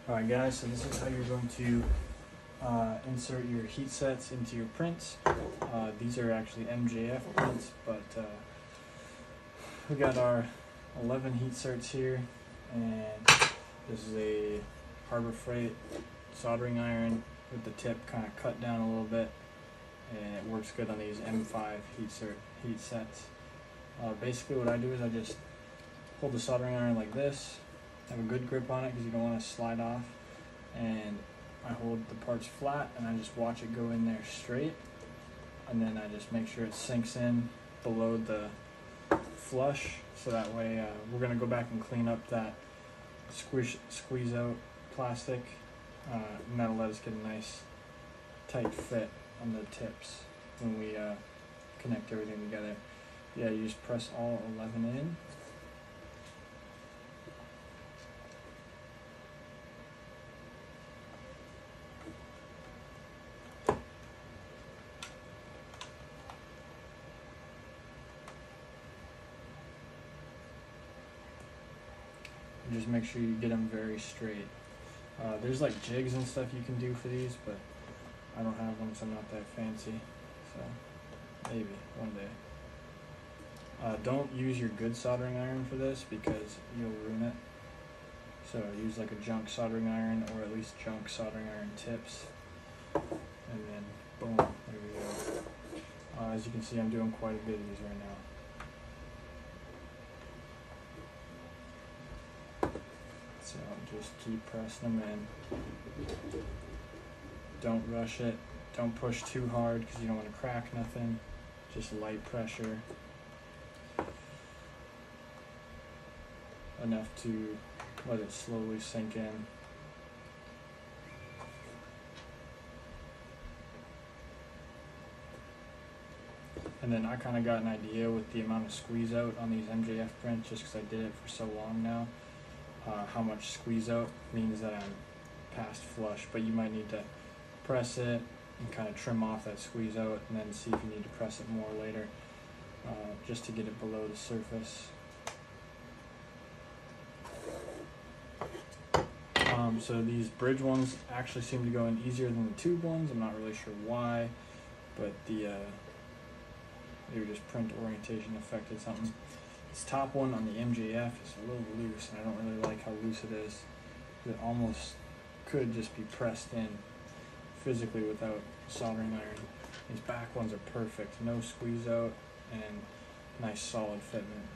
Alright guys, so this is how you're going to insert your heat sets into your prints. These are actually MJF prints, but we got our 11 heat certs here, and this is a Harbor Freight soldering iron with the tip kind of cut down a little bit, and it works good on these M5 heat sets. Basically what I do is I just hold the soldering iron like this, have a good grip on it because you don't want to slide off, and I hold the parts flat and I just watch it go in there straight, and then I just make sure it sinks in below the flush, so that way we're going to go back and clean up that squeeze out plastic, and that'll let us get a nice tight fit on the tips when we connect everything together. Yeah, you just press all 11 in. And just make sure you get them very straight. There's like jigs and stuff you can do for these, but I don't have one, so I'm not that fancy. So maybe one day. Don't use your good soldering iron for this because you'll ruin it. So use like a junk soldering iron, or at least junk soldering iron tips. And then boom, there we go. As you can see, I'm doing quite a bit of these right now. So just keep pressing them in. Don't rush it. Don't push too hard because you don't want to crack nothing. Just light pressure. Enough to let it slowly sink in. And then I kind of got an idea with the amount of squeeze out on these MJF prints, just because I did it for so long now, how much squeeze out means that I'm past flush, but you might need to press it and kind of trim off that squeeze out, and then see if you need to press it more later, just to get it below the surface. So these bridge ones actually seem to go in easier than the tube ones. I'm not really sure why, but maybe just print orientation affected something. This top one on the MJF is a little loose, and I don't really like how loose it is. It almost could just be pressed in physically without soldering iron. These back ones are perfect, no squeeze out and nice solid fitment.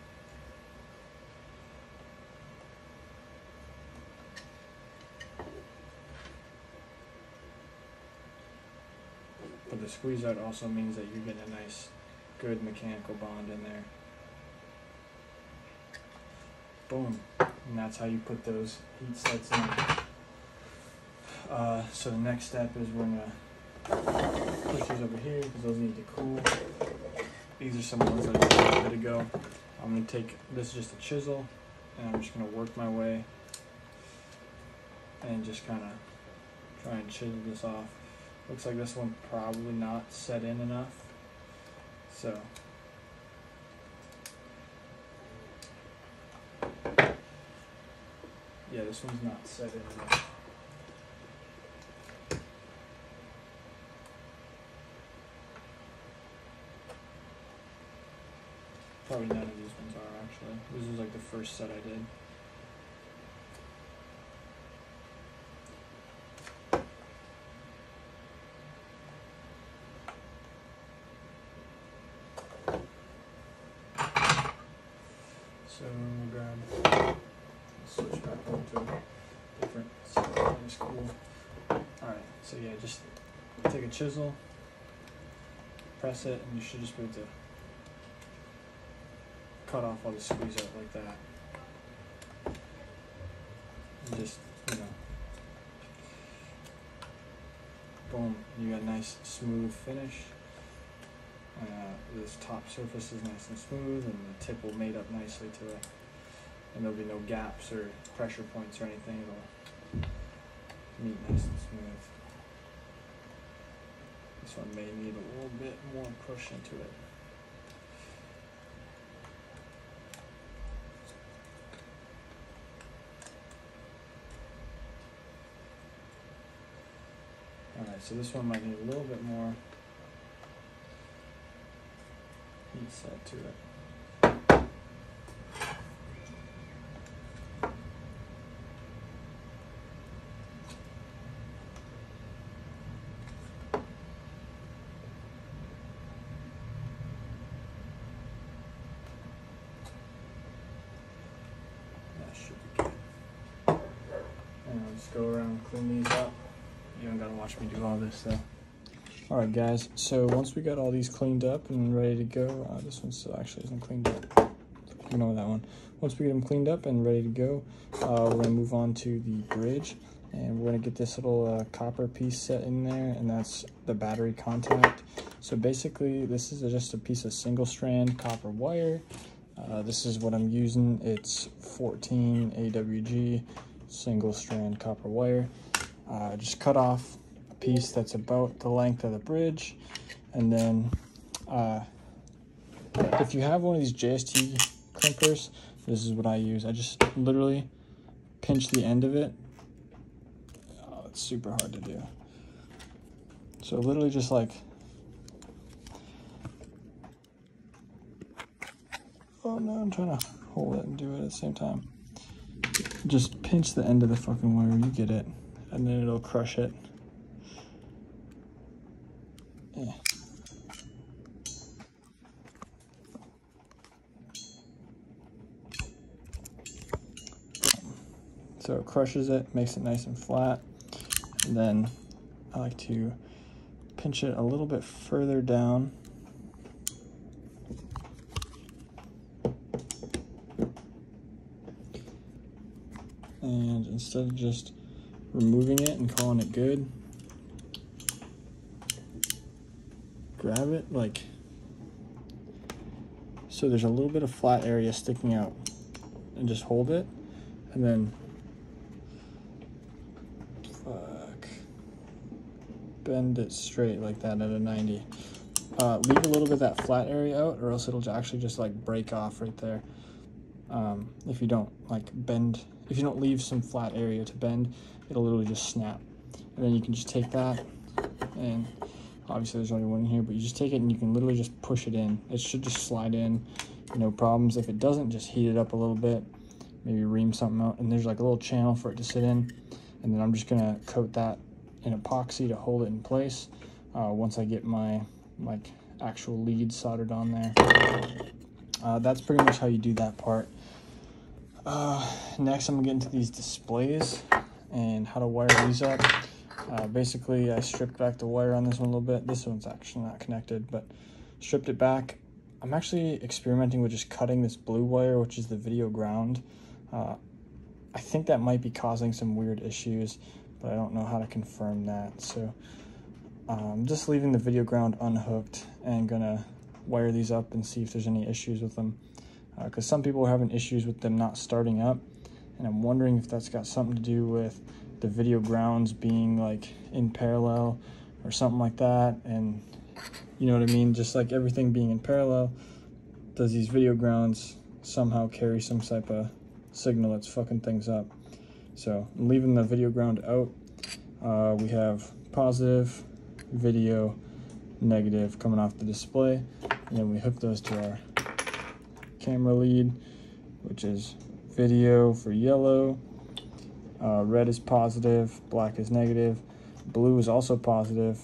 But the squeeze out also means that you're getting a nice, good mechanical bond in there. Boom. And that's how you put those heat sets in. So the next step is we're going to push these over here because those need to cool. These are some ones that I did a bit ago. I'm going to take, this is just a chisel, and I'm just going to work my way and just kind of try and chisel this off. Looks like this one probably not set in enough, so yeah, this one's not set in enough. Probably none of these ones are actually. This is like the first set I did. So we'll grab, switch back over to a different school. Alright, so yeah, just take a chisel, press it, and you should just be able to cut off all the squeeze out like that. And just, you know, boom, you got a nice smooth finish. This top surface is nice and smooth, and the tip will mate up nicely to it, and there'll be no gaps or pressure points or anything. It'll meet nice and smooth. This one may need a little bit more push into it. Alright, so this one might need a little bit more heat set to it. Just go around and clean these up. You don't gotta watch me do all this though. Alright guys, so once we got all these cleaned up and ready to go, this one still actually isn't cleaned up. Ignore that one. Once we get them cleaned up and ready to go, we're gonna move on to the bridge, and we're gonna get this little copper piece set in there, and that's the battery contact. So basically this is just a piece of single strand copper wire. This is what I'm using. It's 14 AWG single strand copper wire. Just cut off a piece that's about the length of the bridge, and then if you have one of these JST crimpers, this is what I use. I just literally pinch the end of it. Oh, it's super hard to do. So literally just like, oh no, I'm trying to hold it and do it at the same time. Just pinch the end of the fucking wire, you get it, and then it'll crush it. Yeah. So it crushes it, makes it nice and flat, and then I like to pinch it a little bit further down. And instead of just removing it and calling it good, grab it like so there's a little bit of flat area sticking out, and just hold it, and then bend it straight like that at a 90. Leave a little bit of that flat area out, or else it'll actually just like break off right there. If you don't like bend, if you don't leave some flat area to bend, it'll literally just snap. And then you can just take that, and obviously there's only one in here, but you just take it and you can literally just push it in. It should just slide in, no problems. If it doesn't, just heat it up a little bit, maybe ream something out, and there's like a little channel for it to sit in. And then I'm just gonna coat that in epoxy to hold it in place once I get my like actual lead soldered on there. That's pretty much how you do that part. Next I'm gonna get into these displays and how to wire these up. Basically I stripped back the wire on this one a little bit. This one's actually not connected, but stripped it back. I'm actually experimenting with just cutting this blue wire, which is the video ground. I think that might be causing some weird issues, but I don't know how to confirm that. So I'm just leaving the video ground unhooked and gonna wire these up and see if there's any issues with them. Because some people are having issues with them not starting up, and I'm wondering if that's got something to do with the video grounds being like in parallel or something like that. And you know what I mean, just like everything being in parallel, does these video grounds somehow carry some type of signal that's fucking things up. So I'm leaving the video ground out. We have positive, video, negative coming off the display, and then we hook those to our camera lead, which is video for yellow, red is positive, black is negative, blue is also positive.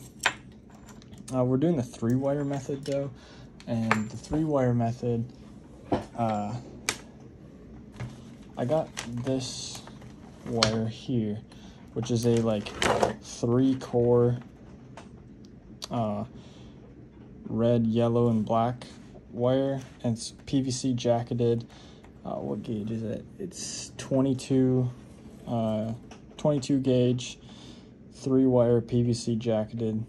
We're doing the 3-wire method though, and the 3-wire method, I got this wire here, which is a like 3-core red, yellow, and black wire, and it's PVC jacketed. What gauge is it? It's 22 gauge 3-wire PVC jacketed,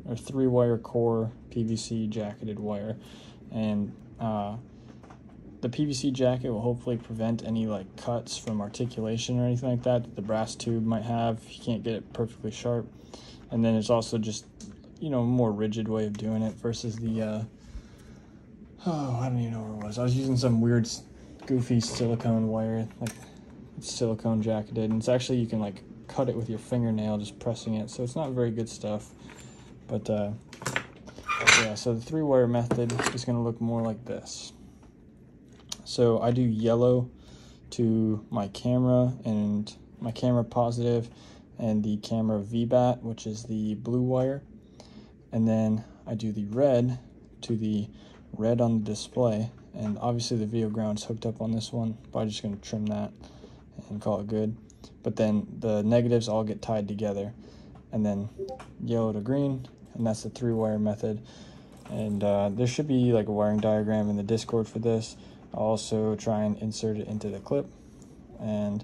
or 3-wire core PVC jacketed wire. And the PVC jacket will hopefully prevent any like cuts from articulation or anything like that the brass tube might have if you can't get it perfectly sharp. And then it's also just, you know, a more rigid way of doing it versus the I don't even know where it was. I was using some weird goofy silicone wire, like it's silicone jacketed, and it's actually, you can like cut it with your fingernail, just pressing it. So it's not very good stuff. But yeah, so the 3-wire method is going to look more like this. So I do yellow to my camera and my camera positive and the camera VBAT, which is the blue wire. And then I do the red to the red on the display. And obviously the video ground's hooked up on this one, but I'm just going to trim that and call it good. But then the negatives all get tied together. And then yellow to green, and that's the 3-wire method. And there should be like a wiring diagram in the Discord for this. I'll also try and insert it into the clip. And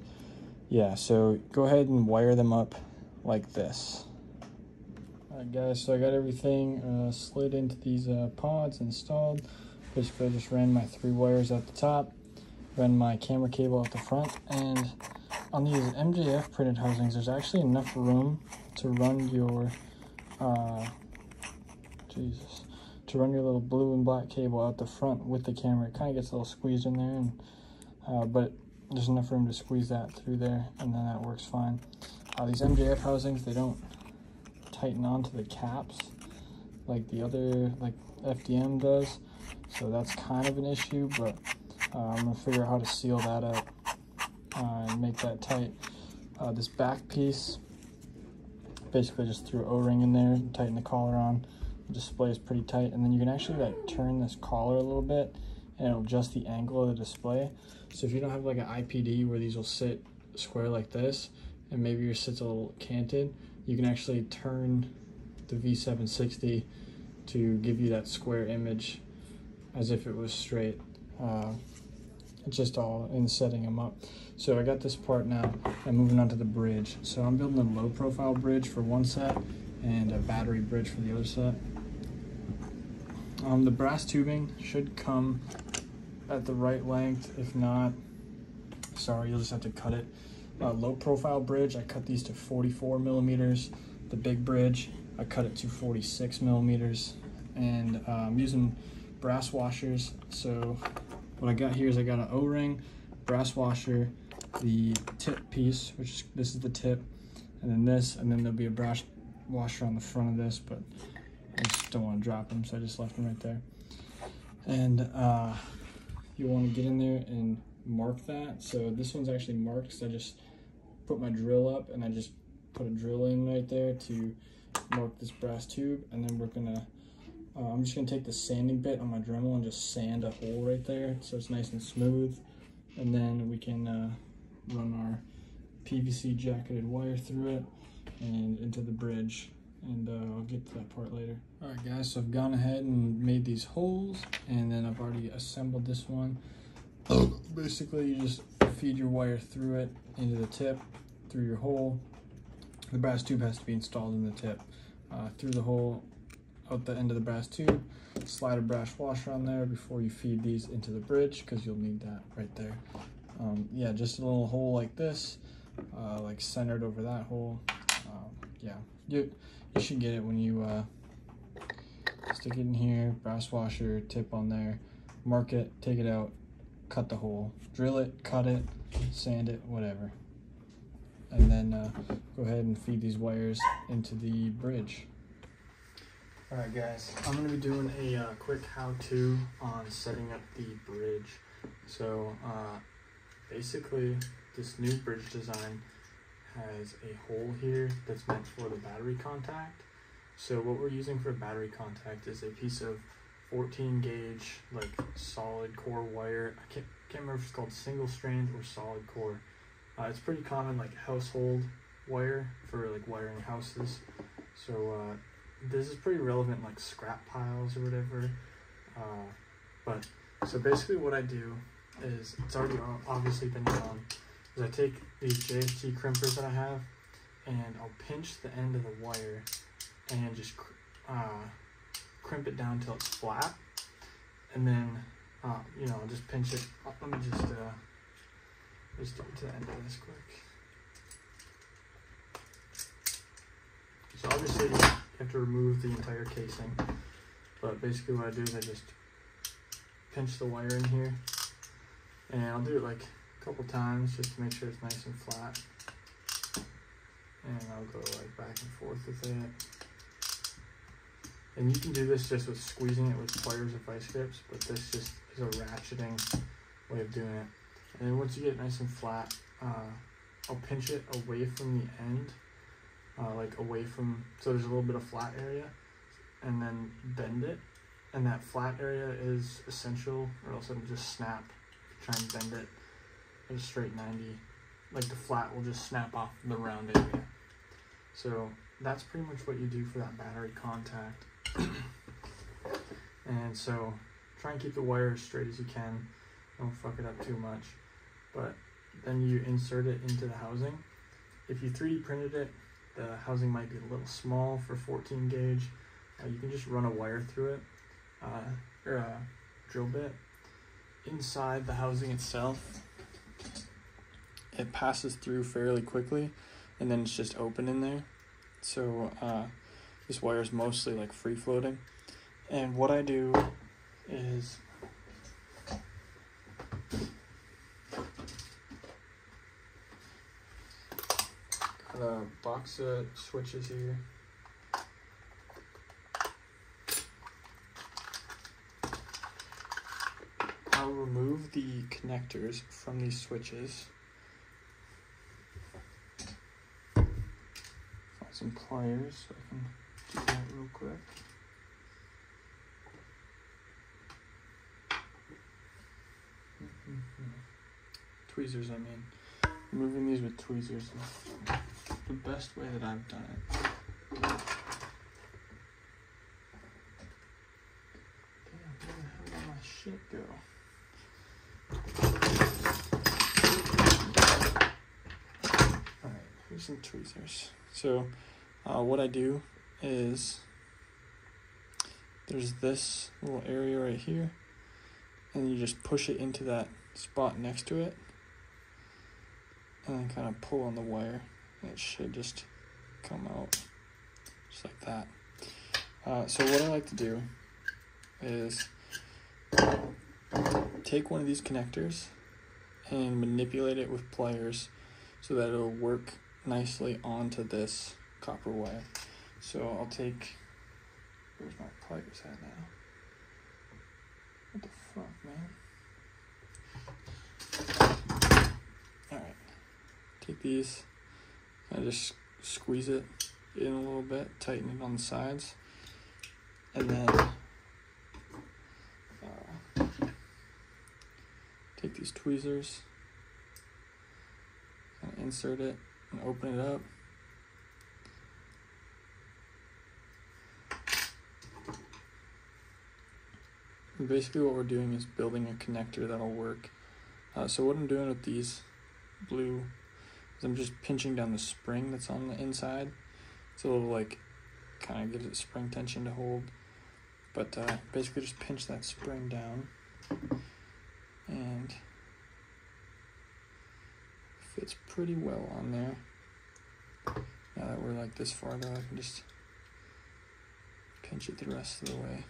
yeah, so go ahead and wire them up like this. Alright guys, so I got everything slid into these pods installed. Basically I just ran my 3 wires at the top, ran my camera cable at the front, and on these MJF printed housings there's actually enough room to run your to run your little blue and black cable out the front with the camera. It kind of gets a little squeezed in there, and but there's enough room to squeeze that through there, and then that works fine. These MJF housings, they don't tighten onto the caps like the other, like FDM does, so that's kind of an issue, but I'm gonna figure out how to seal that up and make that tight. This back piece, basically just threw O-ring in there and tighten the collar on. The display is pretty tight, and then you can actually like turn this collar a little bit and it'll adjust the angle of the display. So if you don't have like an IPD where these will sit square like this, and maybe your sit's a little canted, you can actually turn the V760 to give you that square image as if it was straight. It's just all in setting them up. So I got this part now. I'm moving on to the bridge. So I'm building a low profile bridge for one set and a battery bridge for the other set. The brass tubing should come at the right length. If not, sorry, you'll just have to cut it. Low profile bridge, I cut these to 44 millimeters. The big bridge, I cut it to 46 millimeters. And I'm using brass washers. So what I got here is I got an O-ring, brass washer, the tip piece, which this is the tip, and then this, and then there'll be a brass washer on the front of this, but I just don't want to drop them, so I just left them right there. And you want to get in there and mark that. So this one's actually marked because I just put my drill up and I just put a drill in right there to mark this brass tube, and then we're gonna I'm just gonna take the sanding bit on my Dremel and just sand a hole right there so it's nice and smooth, and then we can run our PVC jacketed wire through it and into the bridge, and I'll get to that part later. Alright guys, so I've gone ahead and made these holes, and then I've already assembled this one. Basically you just feed your wire through it into the tip, through your hole. The brass tube has to be installed in the tip, through the hole, out the end of the brass tube, slide a brass washer on there before you feed these into the bridge, because you'll need that right there. Yeah, just a little hole like this, like centered over that hole. Yeah, you should get it when you stick it in here, brass washer, tip on there, mark it, take it out, cut the hole, drill it, cut it, sand it, whatever. And then go ahead and feed these wires into the bridge. Alright guys, I'm going to be doing a quick how-to on setting up the bridge. So basically this new bridge design has a hole here that's meant for the battery contact. So what we're using for battery contact is a piece of 14 gauge like solid core wire. I can't remember if it's called single strand or solid core. It's pretty common like household wire for like wiring houses. So this is pretty relevant like scrap piles or whatever. But so basically what I do is, it's already obviously been done, is I take these JST crimpers that I have and I'll pinch the end of the wire and just crimp it down till it's flat, and then you know, I'll just pinch it. Let me just do it to the end of this quick. So obviously you have to remove the entire casing, but basically what I do is I just pinch the wire in here, and I'll do it like a couple times just to make sure it's nice and flat. I'll go like back and forth with it. And you can do this just with squeezing it with pliers or vice grips, but this just is a ratcheting way of doing it. And then once you get it nice and flat, I'll pinch it away from the end, like away from, so there's a little bit of flat area, and then bend it. And that flat area is essential, or else it'll just snap. If you try and bend it at a straight 90, like the flat will just snap off the round area. So that's pretty much what you do for that battery contact. And so try and keep the wire as straight as you can. Don't fuck it up too much. But then you insert it into the housing. If you 3D printed it, the housing might be a little small for 14 gauge. You can just run a wire through it, or a drill bit. Inside the housing itself, it passes through fairly quickly, and then it's just open in there. So this wire is mostly like free floating. And what I do is got a box of switches here. I'll remove the connectors from these switches. Find some pliers so I can do that real quick. Tweezers, I mean. Removing these with tweezers is the best way that I've done it. Damn, where the hell did my shit go? Alright, here's some tweezers. So, what I do is there's this little area right here, and you just push it into that spot next to it, and then kind of pull on the wire, and it should just come out just like that. So what I like to do is take one of these connectors and manipulate it with pliers so that it'll work nicely onto this copper wire. So I'll take, where's my pliers at now? What the fuck, man? Alright, take these, I just squeeze it in a little bit, tighten it on the sides, and then take these tweezers and insert it and open it up. And basically what we're doing is building a connector that'll work. So what I'm doing with these blue is I'm just pinching down the spring that's on the inside. It's a little like, kind of gives it spring tension to hold. But basically just pinch that spring down, and fits pretty well on there. Now that we're like this far though, I can just pinch it the rest of the way.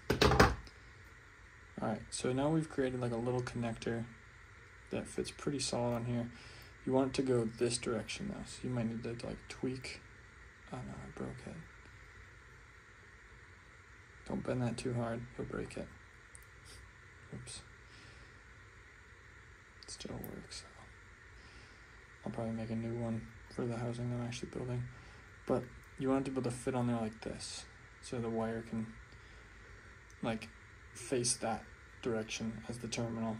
Alright, so now we've created like a little connector that fits pretty solid on here. You want it to go this direction though, so you might need to like tweak. Oh no, I broke it. Don't bend that too hard, you'll break it. Oops. It still works. So I'll probably make a new one for the housing I'm actually building. But you want it to be able to fit on there like this, so the wire can like face that direction as the terminal.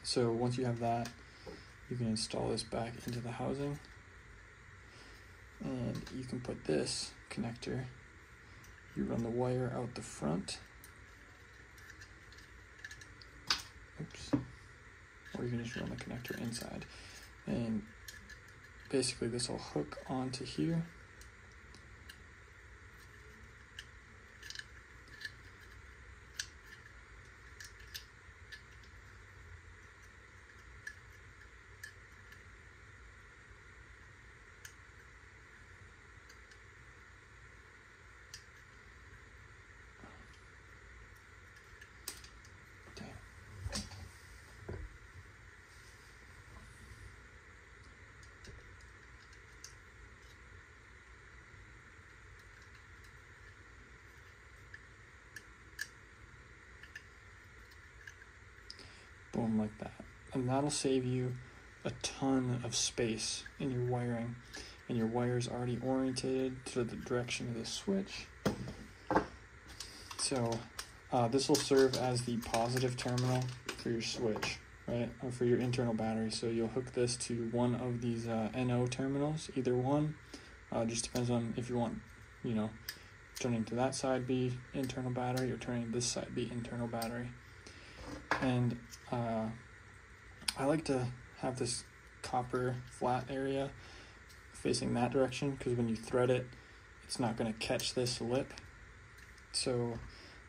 So once you have that, you can install this back into the housing, and you can put this connector, you run the wire out the front, oops, or you can just run the connector inside, and basically this will hook onto here. boom, like that. And that'll save you a ton of space in your wiring. And your wire is already oriented to the direction of the switch. So this will serve as the positive terminal for your switch, right? Or for your internal battery. So you'll hook this to one of these NO terminals, either one. Just depends on if you want, you know, turning to that side be internal battery or turning this side be internal battery. And I like to have this copper flat area facing that direction, because when you thread it, it's not going to catch this lip. So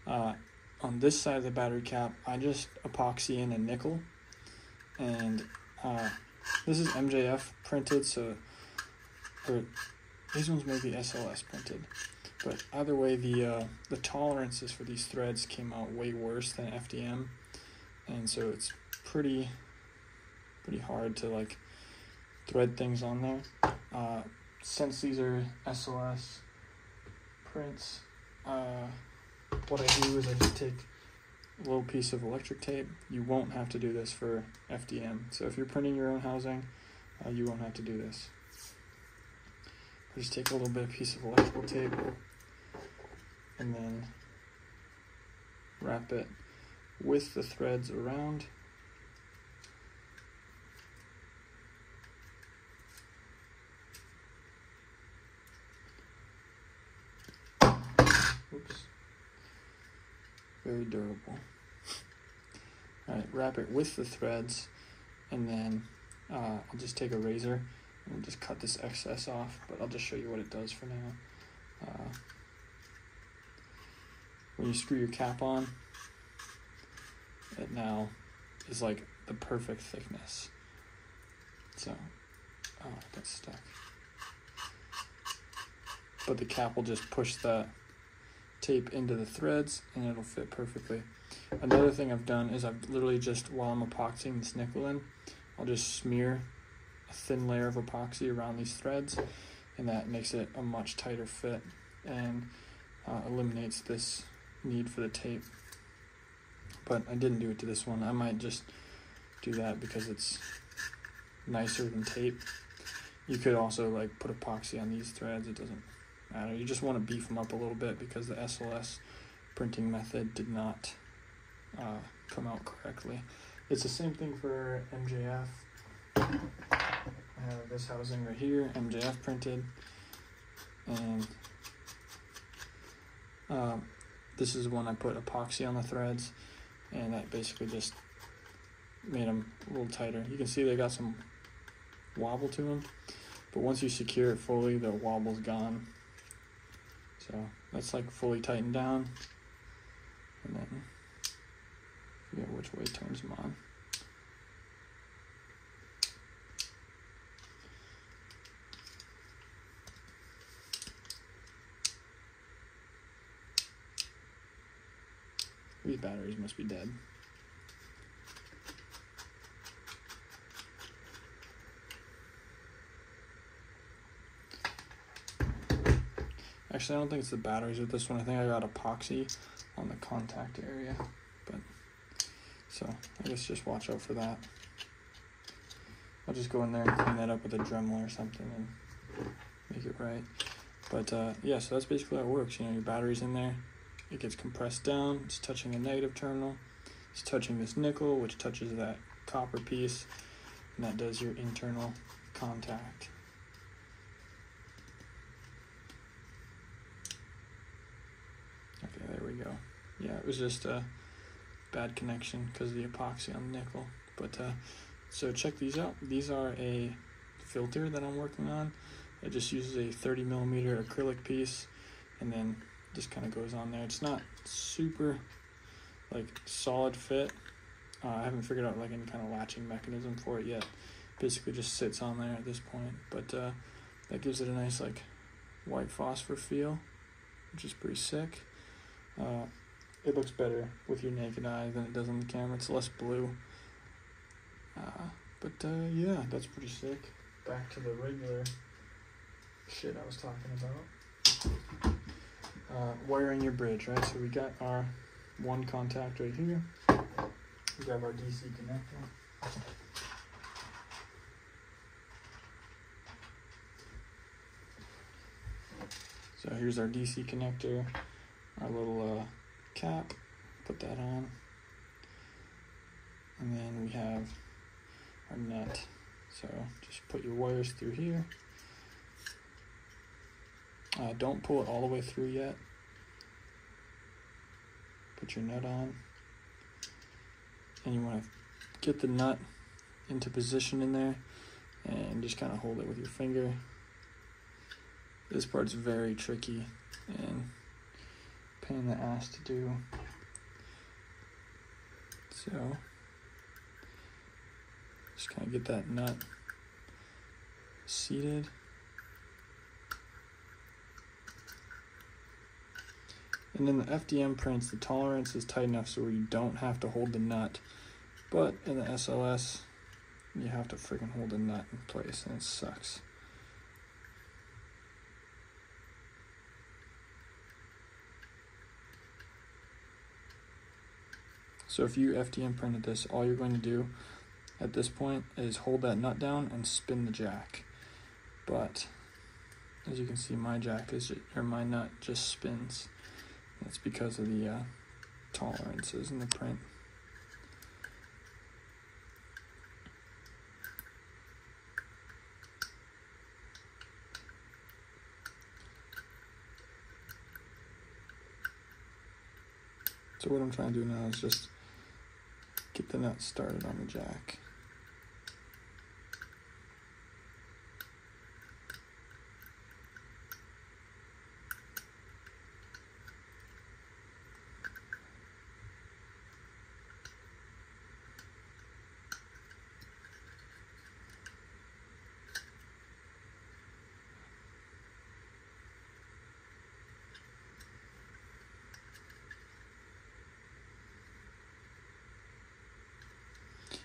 on this side of the battery cap, I just epoxy in a nickel, and this is MJF printed, so these ones may be SLS printed, but either way, the tolerances for these threads came out way worse than FDM, and so it's pretty hard to like thread things on there. Since these are SLS prints, what I do is I just take a little piece of electric tape. You won't have to do this for FDM. So if you're printing your own housing, you won't have to do this. Just take a little bit of piece of electrical tape and then wrap it with the threads around. Oops. Very durable. Alright, wrap it with the threads, and then I'll just take a razor and just cut this excess off, but I'll just show you what it does for now. When you screw your cap on, it now is like the perfect thickness. So, oh, it got stuck. But the cap will just push that tape into the threads and it'll fit perfectly. Another thing I've done is I've literally just, while I'm epoxying this nickel in, I'll just smear a thin layer of epoxy around these threads, and that makes it a much tighter fit and eliminates this need for the tape. But I didn't do it to this one. I might just do that because it's nicer than tape. You could also like put epoxy on these threads, it doesn't matter. You just want to beef them up a little bit because the SLS printing method did not come out correctly. It's the same thing for MJF. I have this housing right here, MJF printed, and this is when I put epoxy on the threads, and that basically just made them a little tighter. You can see they got some wobble to them, but once you secure it fully, the wobble's gone. So that's like fully tightened down, and then I forget which way it turns them on. These batteries must be dead. Actually, I don't think it's the batteries with this one. I think I got epoxy on the contact area. But so I guess just watch out for that. I'll just go in there and clean that up with a Dremel or something and make it right. But yeah, so that's basically how it works. You know, your battery's in there. It gets compressed down, it's touching a negative terminal, it's touching this nickel, which touches that copper piece, and that does your internal contact. Okay, there we go. Yeah, it was just a bad connection because of the epoxy on the nickel. But so check these out. These are a filter that I'm working on. It just uses a 30mm acrylic piece, and then just kind of goes on there. It's not super like solid fit. I haven't figured out like any kind of latching mechanism for it yet. Basically just sits on there at this point, but that gives it a nice like white phosphor feel, which is pretty sick. It looks better with your naked eye than it does on the camera. It's less blue, but yeah, that's pretty sick. Back to the regular shit I was talking about. Wiring your bridge, right? So we got our one contact right here. Grab our DC connector. So here's our DC connector, our little cap, put that on. And then we have our nut. So just put your wires through here. Don't pull it all the way through yet. Put your nut on. And you want to get the nut into position in there and just kind of hold it with your finger. This part's very tricky and pain in the ass to do. So just kind of get that nut seated. And in the FDM prints, the tolerance is tight enough so you don't have to hold the nut. But in the SLS, you have to freaking hold the nut in place, and it sucks. So if you FDM printed this, all you're going to do at this point is hold that nut down and spin the jack. But as you can see, my jack is my nut just spins. That's because of the tolerances in the print. So what I'm trying to do now is just get the nut started on the jack.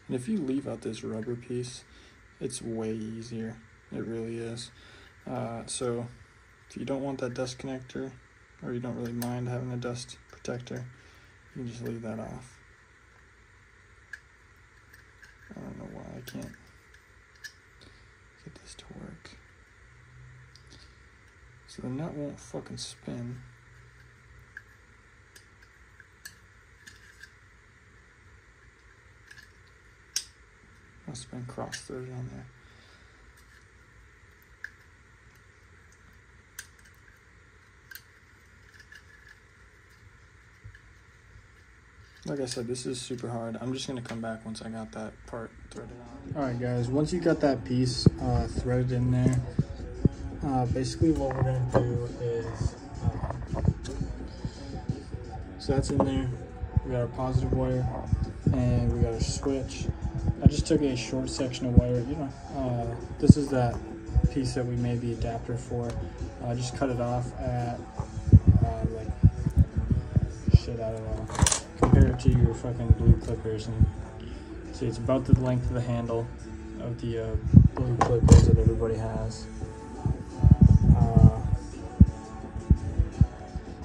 And if you leave out this rubber piece, it's way easier. It really is. So if you don't want that dust connector, or you don't really mind having a dust protector, you can just leave that off. I don't know why I can't get this to work. So the nut won't fucking spin. Must have been cross-threaded on there. Like I said, this is super hard. I'm just gonna come back once I got that part threaded on. Alright guys, once you got that piece threaded in there, basically what we're gonna do is, so that's in there. We got our positive wire and we got our switch. I just took a short section of wire, this is that piece that we made the adapter for. I just cut it off at, like, shit, I don't know. Compare it to your fucking blue clippers and see it's about the length of the handle of the blue clippers that everybody has.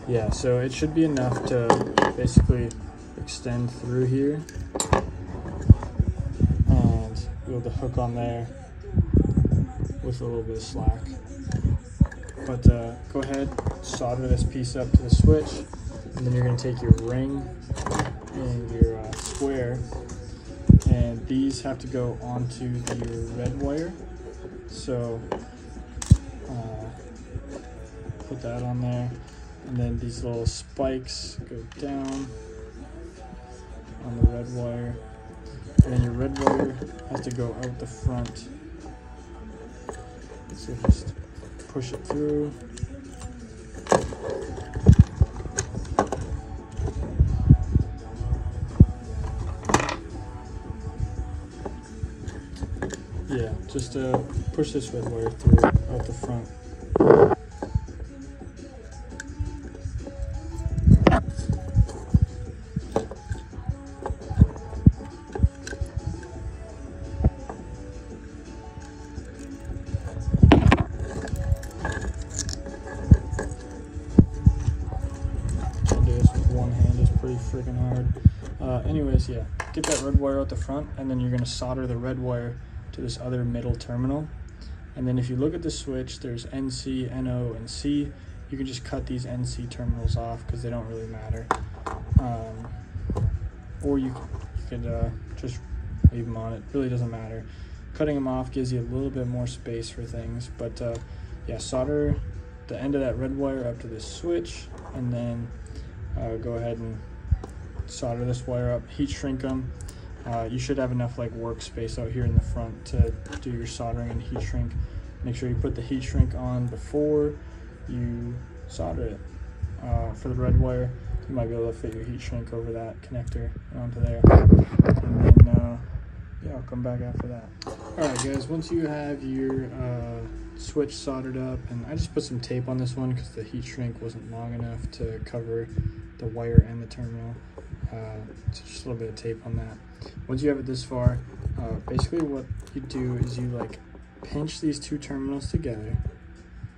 Yeah, so it should be enough to basically extend through here. Be able to hook on there with a little bit of slack. But go ahead, solder this piece up to the switch, and then you're going to take your ring and your square, and these have to go onto your red wire. So put that on there, and then these little spikes go down on the red wire. And then your red wire has to go out the front. So just push it through. Yeah, just push this red wire through out the front. Freaking hard. Anyways, yeah, get that red wire out the front, and then you're going to solder the red wire to this other middle terminal. And then if you look at the switch, there's NC, NO, and C. You can just cut these NC terminals off because they don't really matter. Or you could just leave them on. It really doesn't matter. Cutting them off gives you a little bit more space for things. But yeah, solder the end of that red wire up to this switch, and then go ahead and solder this wire up, heat shrink them. You should have enough like workspace out here in the front to do your soldering and heat shrink. Make sure you put the heat shrink on before you solder it. For the red wire, you might be able to fit your heat shrink over that connector onto there. And then yeah, I'll come back after that. Alright guys, once you have your switch soldered up, and I just put some tape on this one because the heat shrink wasn't long enough to cover the wire and the terminal. So just a little bit of tape on that. Once you have it this far, basically what you do is you like pinch these two terminals together.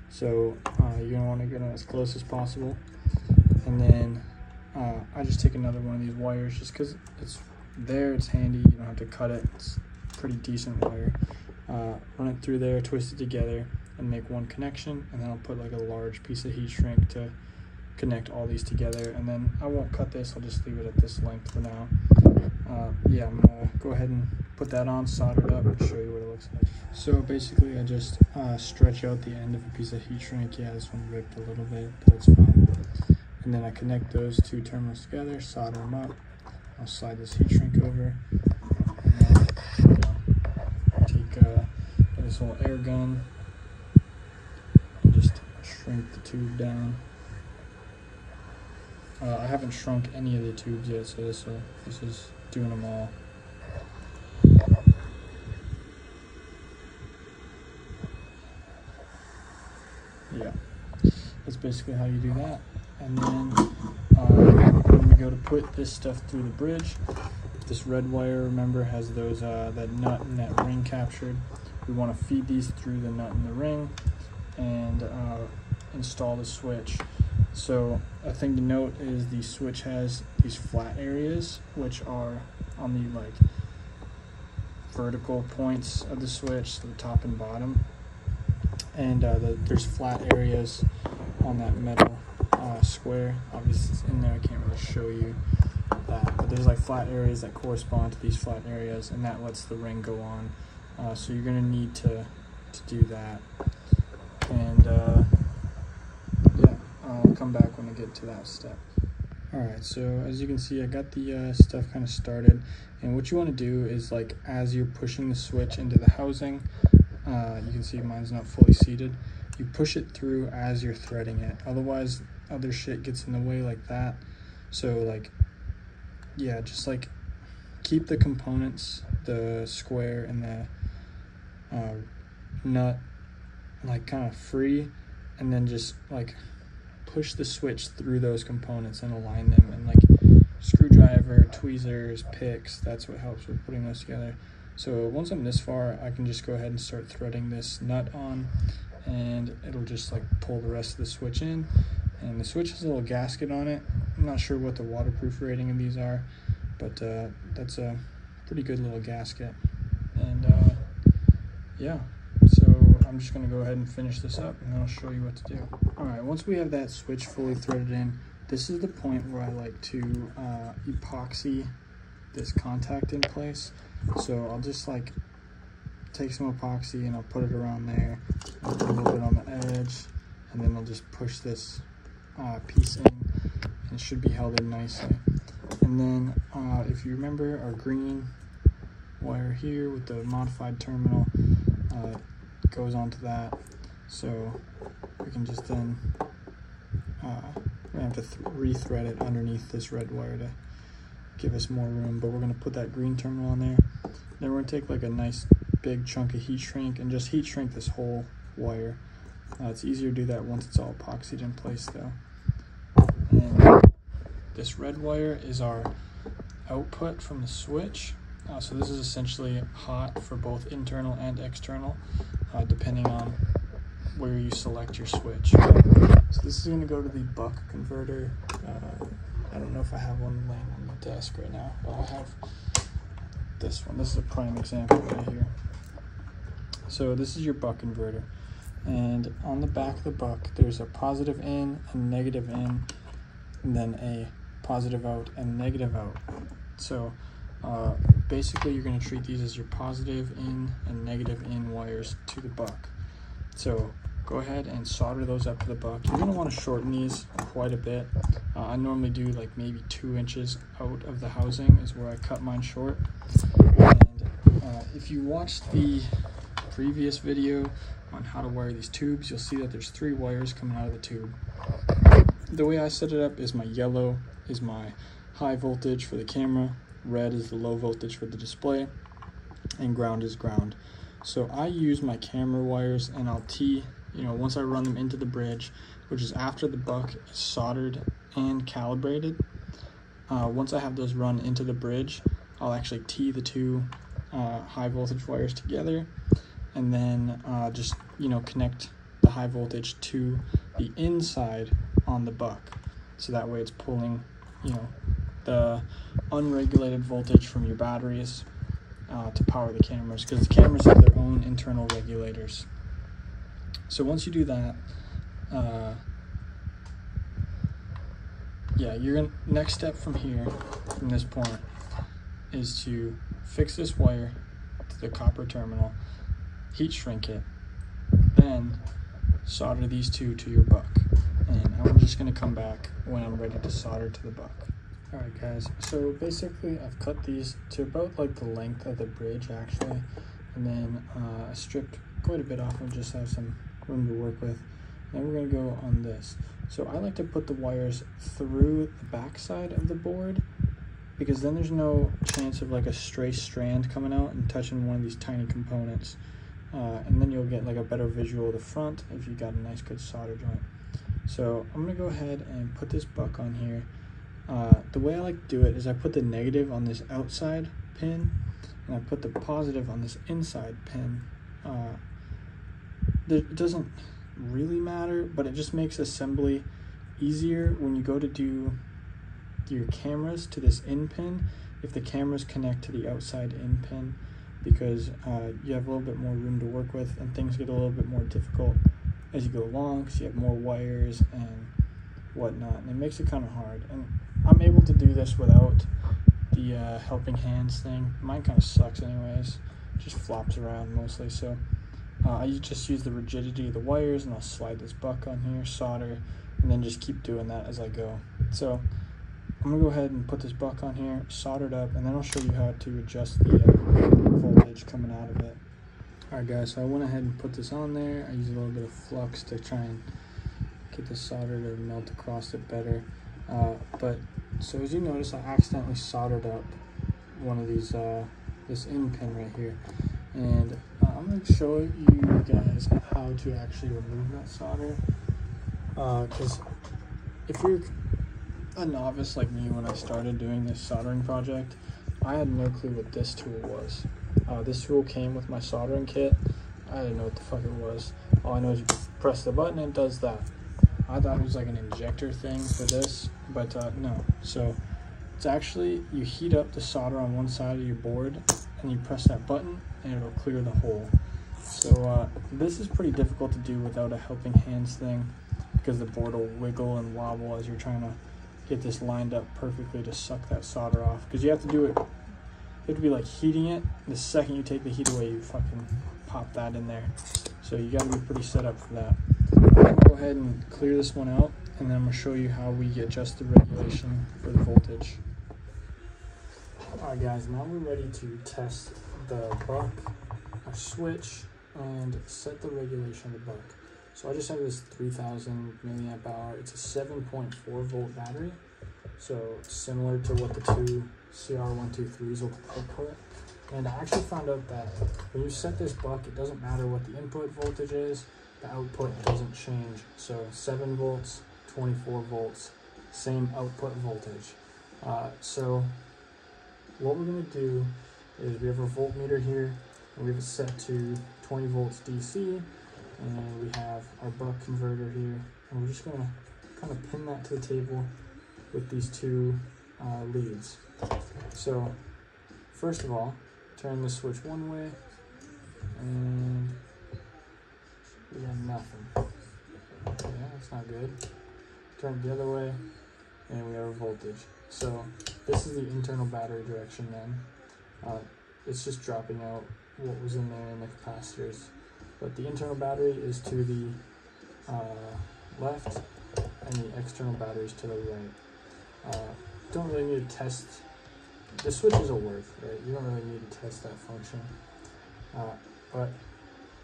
So you're gonna want to get them as close as possible. And then I just take another one of these wires just because it's there, it's handy, you don't have to cut it, it's pretty decent wire. Run it through there, twist it together, and make one connection, and then I'll put like a large piece of heat shrink to connect all these together. And then I won't cut this, I'll just leave it at this length for now. Yeah, I'm gonna go ahead and put that on, solder it up, and show you what it looks like. So basically I just stretch out the end of a piece of heat shrink. Yeah, this one ripped a little bit, but it's fine. And then I connect those two terminals together, solder them up. I'll slide this heat shrink over, and then, take this little air gun and just shrink the tube down. I haven't shrunk any of the tubes yet, so this is doing them all. Yeah, that's basically how you do that. And then when we go to put this stuff through the bridge, this red wire, remember, has those that nut and that ring captured. We want to feed these through the nut and the ring and install the switch. So a thing to note is the switch has these flat areas, which are on the like vertical points of the switch, so the top and bottom. And there's flat areas on that metal square. Obviously it's in there, I can't really show you that, but there's like flat areas that correspond to these flat areas, and that lets the ring go on. So you're gonna need to do that. And yeah, I'll come back when I get to that step. Alright, so as you can see, I got the stuff kind of started, and what you want to do is, like, as you're pushing the switch into the housing, you can see mine's not fully seated, you push it through as you're threading it, otherwise other shit gets in the way like that. So like, yeah, just like keep the components, the square and the nut, like kind of free, and then just like push the switch through those components and align them, and like screwdriver, tweezers, picks, that's what helps with putting those together. So once I'm this far, I can just go ahead and start threading this nut on, and it'll just like pull the rest of the switch in. And the switch has a little gasket on it. I'm not sure what the waterproof rating of these are, but that's a pretty good little gasket. And yeah, so I'm just gonna go ahead and finish this up, and then I'll show you what to do. All right, once we have that switch fully threaded in, this is the point where I like to epoxy this contact in place. So I'll just like take some epoxy and I'll put it around there, I'll put a little bit on the edge, and then I'll just push this piece in, and it should be held in nicely. And then if you remember our green wire here with the modified terminal, goes onto that, so we can just then we have to re-thread it underneath this red wire to give us more room, but we're going to put that green terminal on there. Then we're going to take like a nice big chunk of heat shrink and just heat shrink this whole wire. It's easier to do that once it's all epoxied in place though. And this red wire is our output from the switch. So this is essentially hot for both internal and external, depending on where you select your switch. So this is going to go to the buck converter. I don't know if I have one laying on the desk right now, but I have this one. This is a prime example right here. So this is your buck converter, and on the back of the buck there's a positive in and negative in, and then a positive out and negative out. So basically you're going to treat these as your positive in and negative in wires to the buck. So go ahead and solder those up to the buck. You're going to want to shorten these quite a bit. I normally do like maybe 2 inches out of the housing is where I cut mine short. And if you watched the previous video on how to wire these tubes, you'll see that there's 3 wires coming out of the tube. The way I set it up is my yellow is my high voltage for the camera, red is the low voltage for the display, and ground is ground. So I use my camera wires and I'll tee, once I run them into the bridge, which is after the buck is soldered and calibrated. Once I have those run into the bridge, I'll actually tee the 2 high voltage wires together, and then just connect the high voltage to the inside on the buck, so that way it's pulling the unregulated voltage from your batteries to power the cameras, because the cameras have their own internal regulators. So once you do that, next step from here, from this point, is to fix this wire to the copper terminal, heat shrink it, then solder these 2 to your buck. And I'm just going to come back when I'm ready to solder to the buck. Alright guys, so basically I've cut these to about like the length of the bridge actually, and then I stripped quite a bit off and just have some room to work with. Then we're going to go on this. So I like to put the wires through the back side of the board, because then there's no chance of like a stray strand coming out and touching one of these tiny components. And then you'll get like a better visual of the front if you got a nice good solder joint. So I'm going to go ahead and put this buck on here. The way I like to do it is I put the negative on this outside pin, and I put the positive on this inside pin. It doesn't really matter, but it just makes assembly easier when you go to do your cameras to this in pin, if the cameras connect to the outside in pin, because you have a little bit more room to work with, and things get a little bit more difficult as you go along because you have more wires and whatnot, and it makes it kind of hard. And I'm able to do this without the helping hands thing. Mine kind of sucks anyways, it just flops around mostly. So I just use the rigidity of the wires, and I'll slide this buck on here, solder, and then just keep doing that as I go. So I'm gonna go ahead and put this buck on here, solder it up, and then I'll show you how to adjust the voltage coming out of it. Alright guys, so I went ahead and put this on there. I used a little bit of flux to try and get the solder to melt across it better. So as you notice, I accidentally soldered up one of these, this in pin right here. And I'm going to show you guys how to actually remove that solder. Because if you're a novice like me when I started doing this soldering project, I had no clue what this tool was. This tool came with my soldering kit. I didn't know what the fuck it was. All I know is you press the button and it does that. I thought it was like an injector thing for this, but no. So it's actually, you heat up the solder on one side of your board and you press that button and it'll clear the hole. So this is pretty difficult to do without a helping hands thing, because the board will wiggle and wobble as you're trying to get this lined up perfectly to suck that solder off. Because you have to do it, you have to be like heating it. The second you take the heat away, you fucking pop that in there. So you got to be pretty set up for that. I'm going to go ahead and clear this one out, and then I'm going to show you how we adjust the regulation for the voltage. Alright guys, now we're ready to test the buck, our switch, and set the regulation of the buck. So I just have this 3000 milliamp hour. It's a 7.4 volt battery, so similar to what the two CR123s will output. And I actually found out that when you set this buck, it doesn't matter what the input voltage is, the output doesn't change. So 7 volts, 24 volts, same output voltage. So what we're going to do is we have our voltmeter here, and we have it set to 20 volts DC, and we have our buck converter here, and we're just going to kind of pin that to the table with these two leads. So first of all, turn the switch one way, and we have nothing. Okay, that's not good. Turn it the other way, and we have a voltage. So this is the internal battery direction then. It's just dropping out what was in there in the capacitors. But the internal battery is to the left, and the external battery is to the right. Don't really need to test, the switches will work, right? You don't really need to test that function.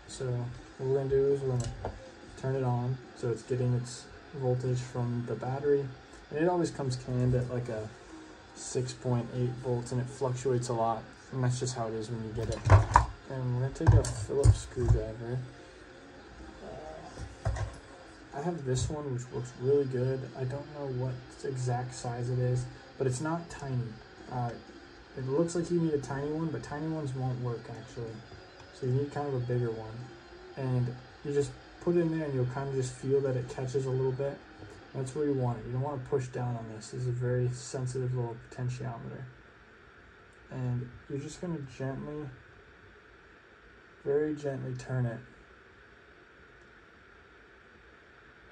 So what we're going to do is we're going to turn it on, so it's getting its voltage from the battery. And it always comes canned at like a 6.8 volts, and it fluctuates a lot. And that's just how it is when you get it. And we're going to take a Phillips screwdriver. I have this one, which works really good. I don't know what exact size it is, but it's not tiny. It looks like you need a tiny one, but tiny ones won't work actually. So you need kind of a bigger one. And you just put it in there, and you'll kind of just feel that it catches a little bit. That's where you want it. You don't want to push down on this. This is a very sensitive little potentiometer. And you're just going to gently, very gently turn it.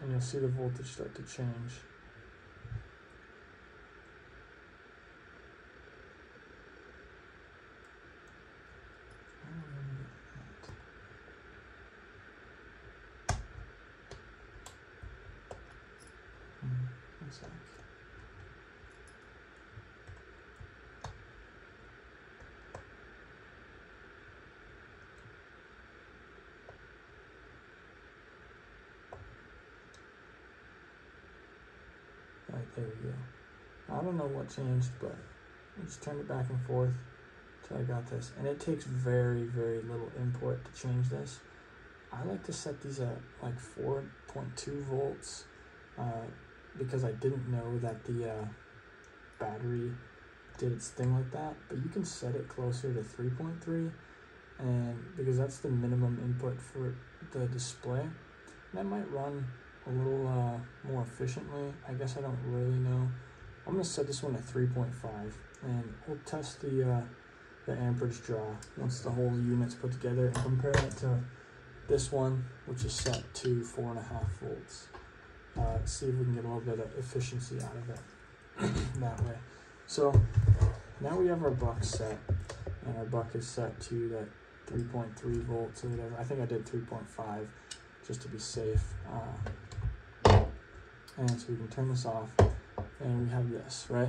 And you'll see the voltage start to change. One sec. Right, there we go. I don't know what changed, but I just turned it back and forth until I got this. And it takes very, very little input to change this. I like to set these at like 4.2 volts because I didn't know that the battery did its thing like that. But you can set it closer to 3.3, and because that's the minimum input for the display. And that might run a little more efficiently. I guess I don't really know. I'm going to set this one at 3.5, and we'll test the amperage draw once the whole unit's put together, and compare it to this one, which is set to 4.5 volts. See if we can get a little bit of efficiency out of it that way. So now we have our buck set, and our buck is set to that 3.3 volts or whatever. I think I did 3.5 just to be safe. And so we can turn this off, and we have this, right?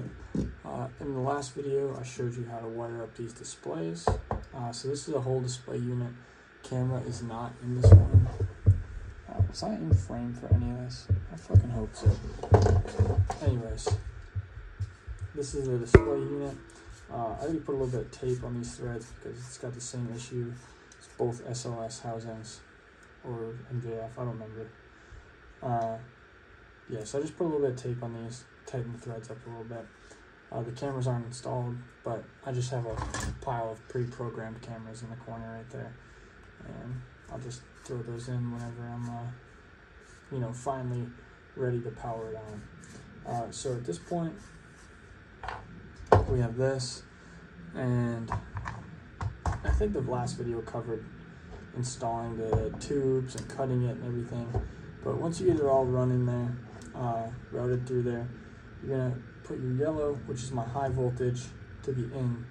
In the last video, I showed you how to wire up these displays. So this is a whole display unit. Camera is not in this one. Was I in frame for any of this? I fucking hope so. Anyways, this is the display unit. I already put a little bit of tape on these threads because it's got the same issue. It's both SLS housings or MJF, I don't remember. Yeah, so I just put a little bit of tape on these, tighten the threads up a little bit. The cameras aren't installed, but I just have a pile of pre-programmed cameras in the corner right there. And I'll just throw those in whenever I'm, finally ready to power it on. So at this point, we have this, and I think the last video covered installing the tubes and cutting it and everything. But once you get it all running there, routed through there, you're gonna put your yellow, which is my high voltage, to the in.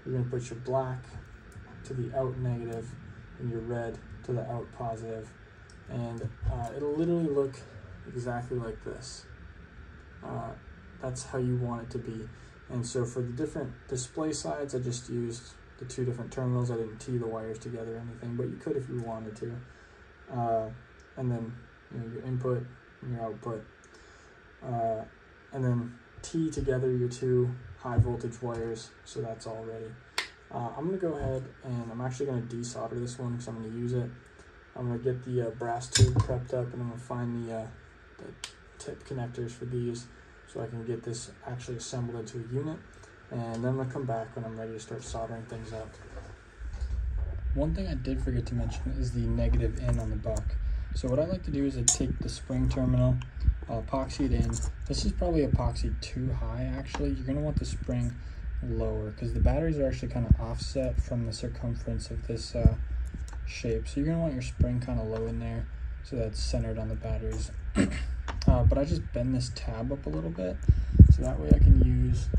You're gonna put your black to the out negative, and your red to the out positive. And it'll literally look exactly like this. That's how you want it to be. And so for the different display sides, I just used the two different terminals. I didn't tee the wires together or anything, but you could if you wanted to. And then your input and your output. And then tee together your two high voltage wires, so that's all ready. I'm going to go ahead and I'm actually going to desolder this one because I'm going to use it. I'm going to get the brass tube prepped up, and I'm going to find the tip connectors for these so I can get this actually assembled into a unit. And then I'm going to come back when I'm ready to start soldering things up. One thing I did forget to mention is the negative in on the buck. So what I like to do is I take the spring terminal I'll epoxy it in. This is probably epoxy too high actually. You're gonna want the spring lower because the batteries are actually kind of offset from the circumference of this shape. So you're gonna want your spring kind of low in there so that's centered on the batteries. But I just bend this tab up a little bit so that way I can use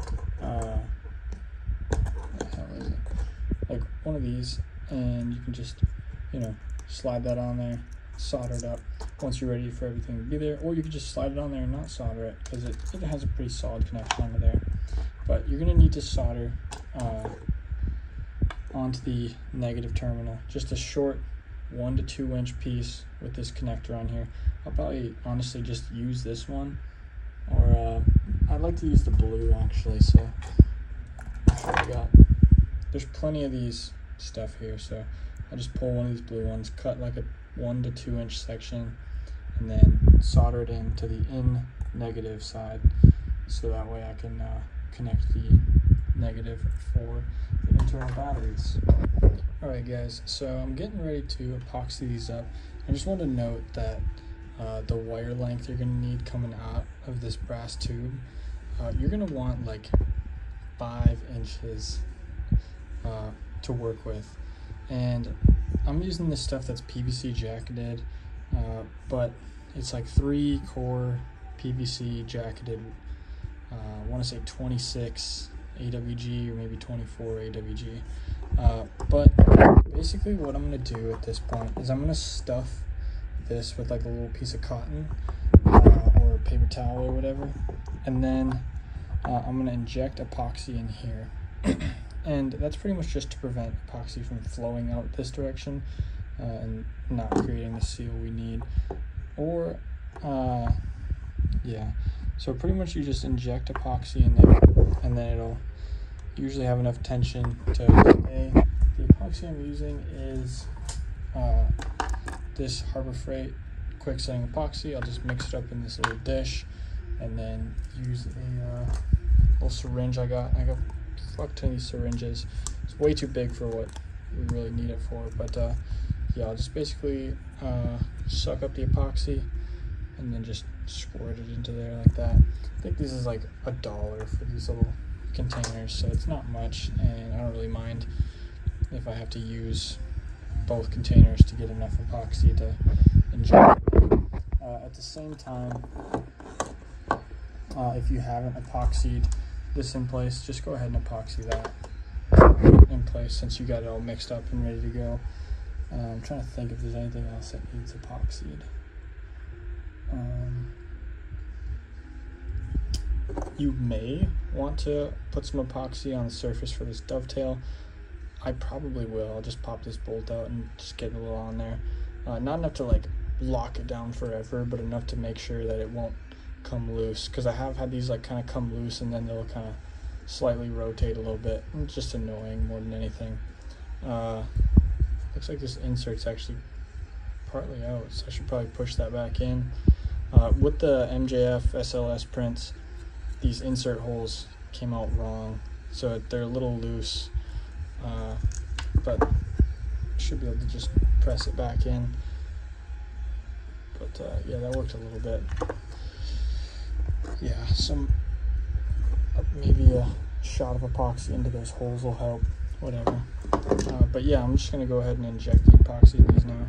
what the hell is it? Like one of these, and you can just, you know, slide that on there, solder it up once you're ready for everything to be there, or you can just slide it on there and not solder it because it has a pretty solid connection under there. But you're gonna need to solder onto the negative terminal, just a short 1 to 2 inch piece with this connector on here. I'll probably honestly just use this one, or I'd like to use the blue actually. So there's plenty of these stuff here, so I'll just pull one of these blue ones, cut like a 1 to 2 inch section, and then solder it into the in negative side, so that way I can connect the negative for the internal batteries. Alright guys, so I'm getting ready to epoxy these up. I just want to note that the wire length you're going to need coming out of this brass tube, you're going to want like 5 inches to work with. And I'm using this stuff that's PVC jacketed, but it's like 3-core PVC jacketed, I want to say 26 AWG or maybe 24 AWG. But basically what I'm going to do at this point is I'm going to stuff this with like a little piece of cotton or paper towel or whatever, and then I'm going to inject epoxy in here. And that's pretty much just to prevent epoxy from flowing out this direction and not creating the seal we need. Or yeah, so pretty much you just inject epoxy in there, and then it'll usually have enough tension to stay. The epoxy I'm using is this Harbor Freight quick setting epoxy. I'll just mix it up in this little dish and then use a little syringe I got a fuck ton of these syringes. It's way too big for what we really need it for, but yeah, I'll just basically suck up the epoxy and then just squirt it into there like that. I think this is like $1 for these little containers, so it's not much, and I don't really mind if I have to use both containers to get enough epoxy to inject. At the same time, if you haven't epoxied this in place, just go ahead and epoxy that in place since you got it all mixed up and ready to go. I'm trying to think if there's anything else that needs epoxied. You may want to put some epoxy on the surface for this dovetail. I probably will. I'll just pop this bolt out and just get a little on there. Not enough to like lock it down forever, but enough to make sure that it won't come loose, because I have had these like kind of come loose and then they'll kind of slightly rotate a little bit. It's just annoying more than anything. Looks like this insert's actually partly out, so I should probably push that back in. With the MJF SLS prints, these insert holes came out wrong, so they're a little loose, but should be able to just press it back in. But yeah, that worked a little bit. Yeah, maybe a shot of epoxy into those holes will help, whatever. But yeah, I'm just gonna go ahead and inject the epoxy in these now.